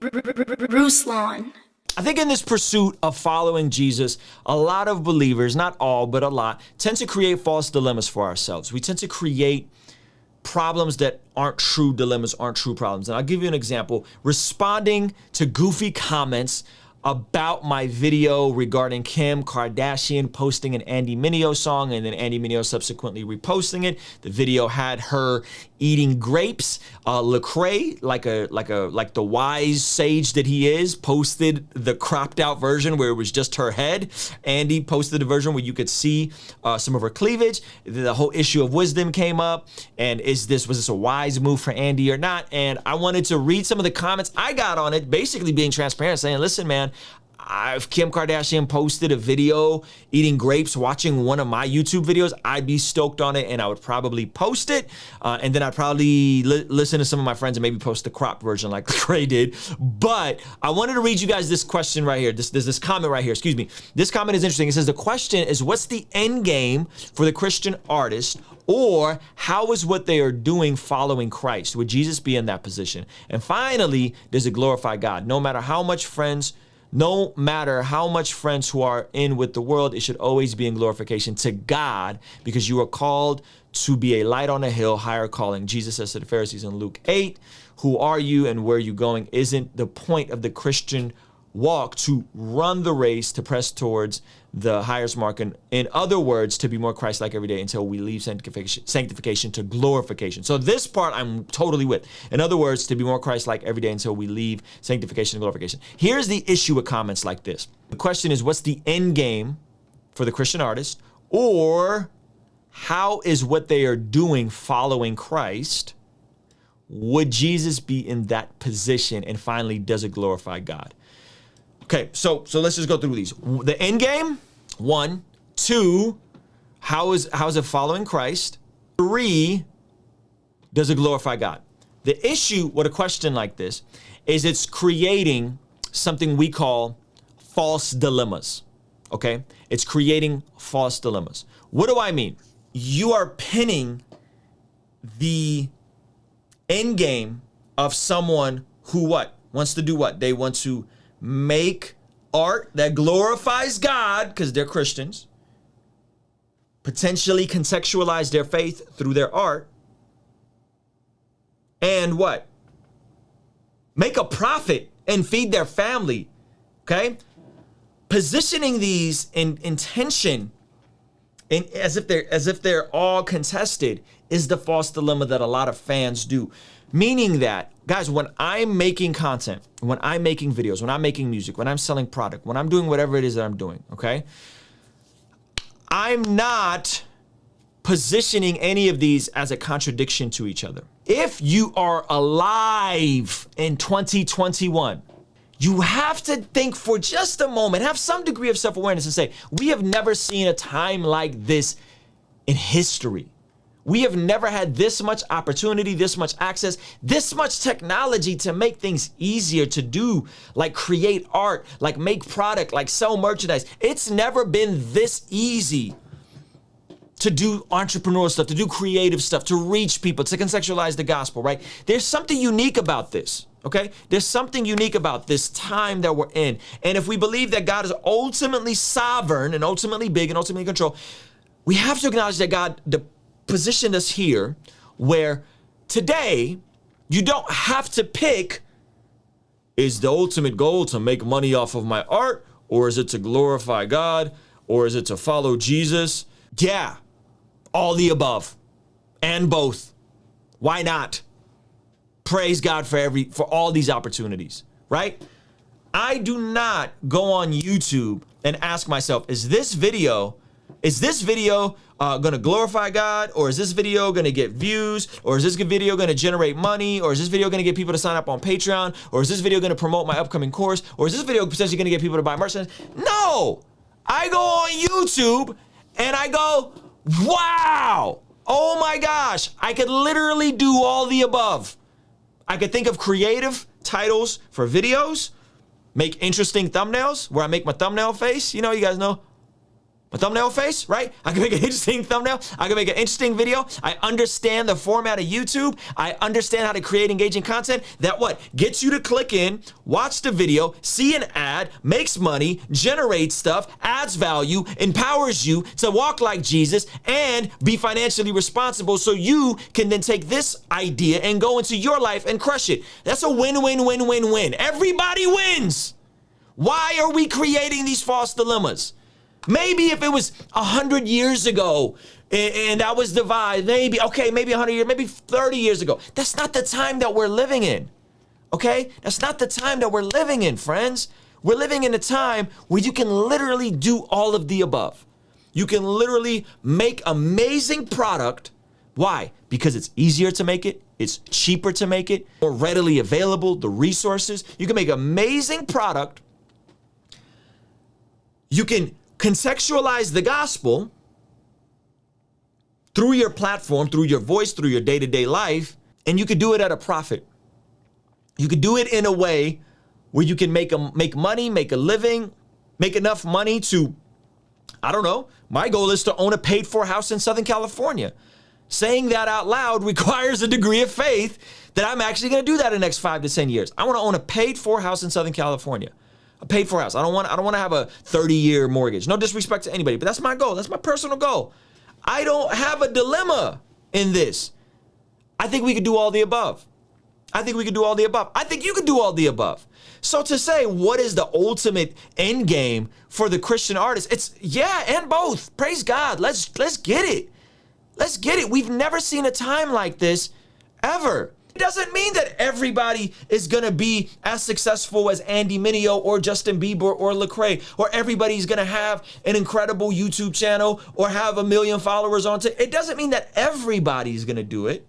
Ruslan. I think in this pursuit of following Jesus, a lot of believers, not all, but a lot, tend to create false dilemmas for ourselves. We tend to create problems that aren't true dilemmas, aren't true problems. And I'll give you an example. Responding to goofy comments about my video regarding Kim Kardashian posting an Andy Mineo song and then Andy Mineo subsequently reposting it. The video had her eating grapes. Lecrae, like the wise sage that he is, posted the cropped out version where it was just her head. Andy posted a version where you could see some of her cleavage. The whole issue of wisdom came up, and was this a wise move for Andy or not? And I wanted to read some of the comments I got on it, basically being transparent, saying, listen, man, if Kim Kardashian posted a video eating grapes, watching one of my YouTube videos, I'd be stoked on it and I would probably post it. And then I'd probably listen to some of my friends and maybe post the cropped version like Lecrae did. But I wanted to read you guys this question right here. This comment right here, excuse me. This comment is interesting. It says, the question is, what's the end game for the Christian artist? Or how is what they are doing following Christ? Would Jesus be in that position? And finally, does it glorify God? No matter how much friends who are in with the world, it should always be in glorification to God, because you are called to be a light on a hill, higher calling. Jesus says to the Pharisees in Luke 8, who are you and where are you going? Isn't the point of the Christian walk to run the race, to press towards the highest mark, and in other words, to be more Christ-like every day until we leave sanctification to glorification. So this part I'm totally with. In other words, to be more Christ-like every day until we leave sanctification to glorification. Here's the issue with comments like this. The question is, what's the end game for the Christian artist? Or how is what they are doing following Christ? Would Jesus be in that position? And finally, does it glorify God? Okay, so let's just go through these. The end game, 1. 2, how is it following Christ? 3, does it glorify God? The issue with a question like this is it's creating something we call false dilemmas, okay? It's creating false dilemmas. What do I mean? You are pinning the end game of someone who wants to do what? They want to make art that glorifies God because they're Christians, potentially contextualize their faith through their art, and what? Make a profit and feed their family, okay? Positioning these in tension, as if they're all contested, is the false dilemma that a lot of fans do. Meaning that, guys, when I'm making content, when I'm making videos, when I'm making music, when I'm selling product, when I'm doing whatever it is that I'm doing, okay? I'm not positioning any of these as a contradiction to each other. If you are alive in 2021, you have to think for just a moment, have some degree of self-awareness and say, we have never seen a time like this in history. We have never had this much opportunity, this much access, this much technology to make things easier to do, like create art, like make product, like sell merchandise. It's never been this easy to do entrepreneurial stuff, to do creative stuff, to reach people, to contextualize the gospel, right? There's something unique about this, okay? There's something unique about this time that we're in. And if we believe that God is ultimately sovereign and ultimately big and ultimately in control, we have to acknowledge that God positioned us here where today you don't have to pick, is the ultimate goal to make money off of my art, or is it to glorify God, or is it to follow Jesus? Yeah, all the above and both. Why not? Praise God for all these opportunities, right? I do not go on YouTube and ask myself, is this video gonna glorify God, or is this video gonna get views, or is this video gonna generate money, or is this video gonna get people to sign up on Patreon, or is this video gonna promote my upcoming course, or is this video potentially gonna get people to buy merchandise? No, I go on YouTube and I go, wow, oh my gosh, I could literally do all the above. I could think of creative titles for videos, make interesting thumbnails where I make my thumbnail face, you guys know. A thumbnail face, right? I can make an interesting thumbnail. I can make an interesting video. I understand the format of YouTube. I understand how to create engaging content that what? Gets you to click in, watch the video, see an ad, makes money, generates stuff, adds value, empowers you to walk like Jesus and be financially responsible so you can then take this idea and go into your life and crush it. That's a win-win-win-win-win. Everybody wins. Why are we creating these false dilemmas? Maybe if it was 100 years ago and that was the vibe, maybe 100 years, maybe 30 years ago. That's not the time that we're living in, okay? That's not the time that we're living in, friends. We're living in a time where you can literally do all of the above. You can literally make amazing product. Why? Because it's easier to make it. It's cheaper to make it, more readily available, the resources. You can make amazing product. You can contextualize the gospel through your platform, through your voice, through your day-to-day life, and you could do it at a profit. You could do it in a way where you can make money, make a living, make enough money to, I don't know, my goal is to own a paid-for house in Southern California. Saying that out loud requires a degree of faith that I'm actually gonna do that in the next 5 to 10 years. I wanna own a paid-for house in Southern California. A paid-for house. I don't want to have a 30-year mortgage. No disrespect to anybody, but that's my goal. That's my personal goal. I don't have a dilemma in this. I think we could do all the above. I think we could do all the above. I think you could do all the above. So to say, what is the ultimate end game for the Christian artist? It's yeah, and both. Praise God. Let's get it. Let's get it. We've never seen a time like this ever. It doesn't mean that everybody is gonna be as successful as Andy Mineo or Justin Bieber or Lecrae, or everybody's gonna have an incredible YouTube channel or have 1 million followers on TikTok. It doesn't mean that everybody's gonna do it.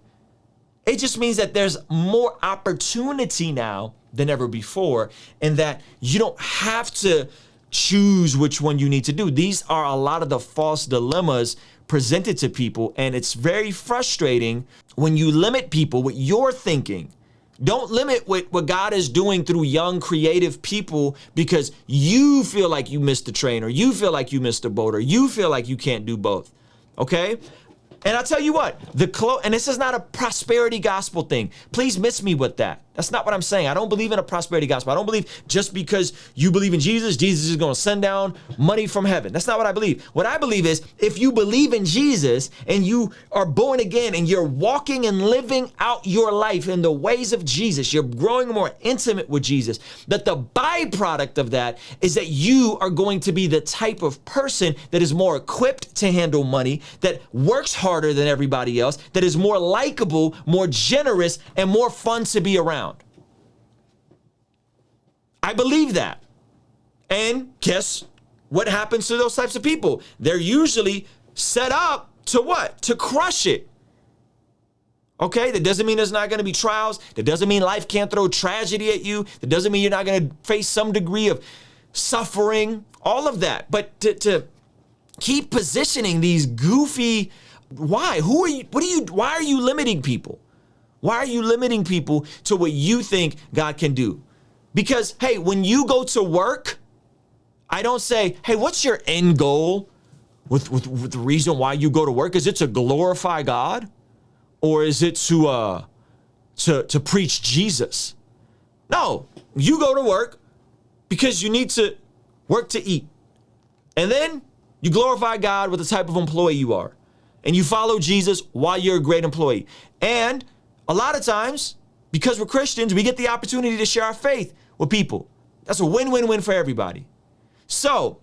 It just means that there's more opportunity now than ever before, and that you don't have to choose which one you need to do. These are a lot of the false dilemmas presented to people, and it's very frustrating when you limit people with your thinking. Don't limit what God is doing through young, creative people because you feel like you missed the train, or you feel like you missed the boat, or you feel like you can't do both, okay? And I'll tell you what, and this is not a prosperity gospel thing. Please miss me with that. That's not what I'm saying. I don't believe in a prosperity gospel. I don't believe just because you believe in Jesus, Jesus is going to send down money from heaven. That's not what I believe. What I believe is if you believe in Jesus and you are born again and you're walking and living out your life in the ways of Jesus, you're growing more intimate with Jesus, that the byproduct of that is that you are going to be the type of person that is more equipped to handle money, that works harder than everybody else, that is more likable, more generous, and more fun to be around. I believe that. And guess what happens to those types of people? They're usually set up to what? To crush it. Okay, that doesn't mean there's not going to be trials. That doesn't mean life can't throw tragedy at you. That doesn't mean you're not going to face some degree of suffering, all of that. But to keep positioning these goofy, why? Why are you limiting people? Why are you limiting people to what you think God can do? Because, hey, when you go to work, I don't say, hey, what's your end goal with the reason why you go to work? Is it to glorify God? Or is it to preach Jesus? No, you go to work because you need to work to eat. And then you glorify God with the type of employee you are. And you follow Jesus while you're a great employee. And a lot of times, because we're Christians, we get the opportunity to share our faith with people. That's a win-win-win for everybody. So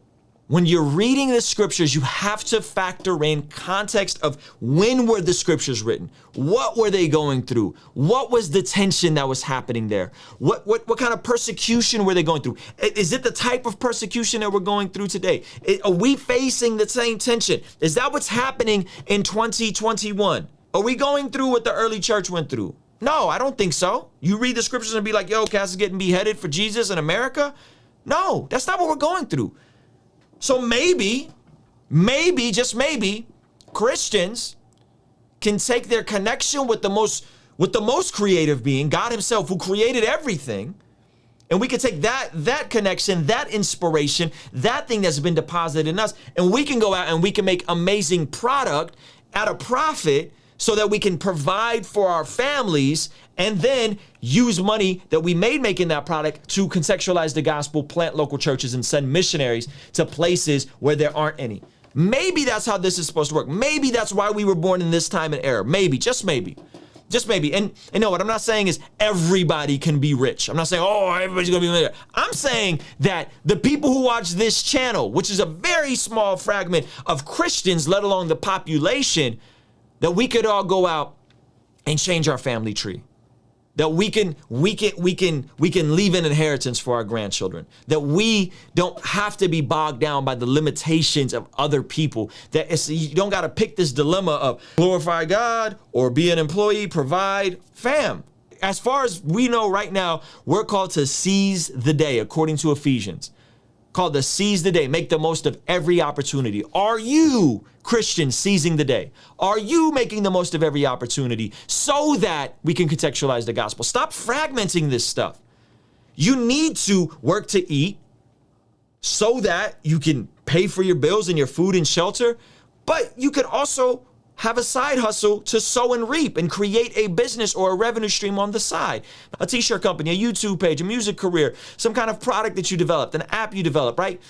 when you're reading the scriptures, you have to factor in context of when were the scriptures written? What were they going through? What was the tension that was happening there? What kind of persecution were they going through? Is it the type of persecution that we're going through today? Are we facing the same tension? Is that what's happening in 2021? Are we going through what the early church went through? No, I don't think so. You read the scriptures and be like, yo, Cass is getting beheaded for Jesus in America? No, that's not what we're going through. So maybe, just maybe, Christians can take their connection with the most creative being, God himself, who created everything, And we can take that connection, that inspiration, that thing that's been deposited in us, and we can go out and we can make amazing product at a profit so that we can provide for our families and then use money that we made making that product to contextualize the gospel, plant local churches, and send missionaries to places where there aren't any. Maybe that's how this is supposed to work. Maybe that's why we were born in this time and era. Maybe, just maybe. Just maybe. And you know what I'm not saying is everybody can be rich. I'm not saying, oh, everybody's gonna be millionaire. I'm saying that the people who watch this channel, which is a very small fragment of Christians, let alone the population, that we could all go out and change our family tree. That we can leave an inheritance for our grandchildren. That we don't have to be bogged down by the limitations of other people. That you don't got to pick this dilemma of glorify God or be an employee, provide, fam. As far as we know right now, we're called to seize the day, according to Ephesians. Called to seize the day, make the most of every opportunity. Are you, Christians, seizing the day? Are you making the most of every opportunity so that we can contextualize the gospel? Stop fragmenting this stuff. You need to work to eat so that you can pay for your bills and your food and shelter, but you could also have a side hustle to sow and reap and create a business or a revenue stream on the side. A t-shirt company, a YouTube page, a music career, some kind of product that you developed, an app you developed, right?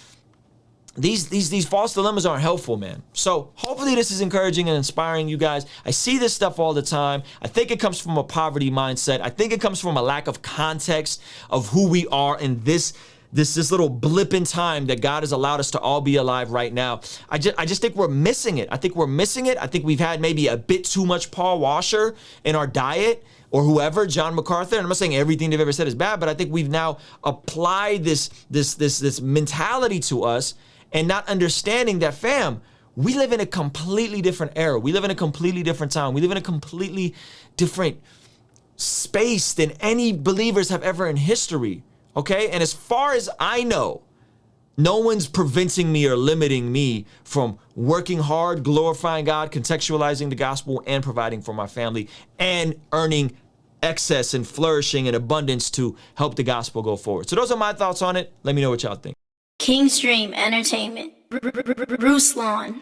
These false dilemmas aren't helpful, man. So hopefully this is encouraging and inspiring you guys. I see this stuff all the time. I think it comes from a poverty mindset. I think it comes from a lack of context of who we are in this little blip in time that God has allowed us to all be alive right now. I just think we're missing it. I think we're missing it. I think we've had maybe a bit too much Paul Washer in our diet, or whoever, John MacArthur. And I'm not saying everything they've ever said is bad, but I think we've now applied this mentality to us and not understanding that, fam, we live in a completely different era. We live in a completely different time. We live in a completely different space than any believers have ever in history. Okay, and as far as I know, no one's preventing me or limiting me from working hard, glorifying God, contextualizing the gospel, and providing for my family, and earning excess and flourishing and abundance to help the gospel go forward. So those are my thoughts on it. Let me know what y'all think. Kingstream Entertainment. Ruslan.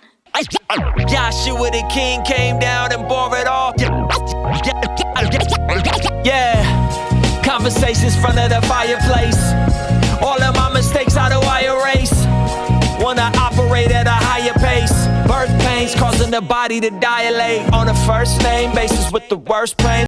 Joshua the King came down and bore it all. Yeah. Conversations front of the fireplace. All of my mistakes, how do I erase? Wanna operate at a higher pace. Birth pains causing the body to dilate. On a first name basis with the worst pain.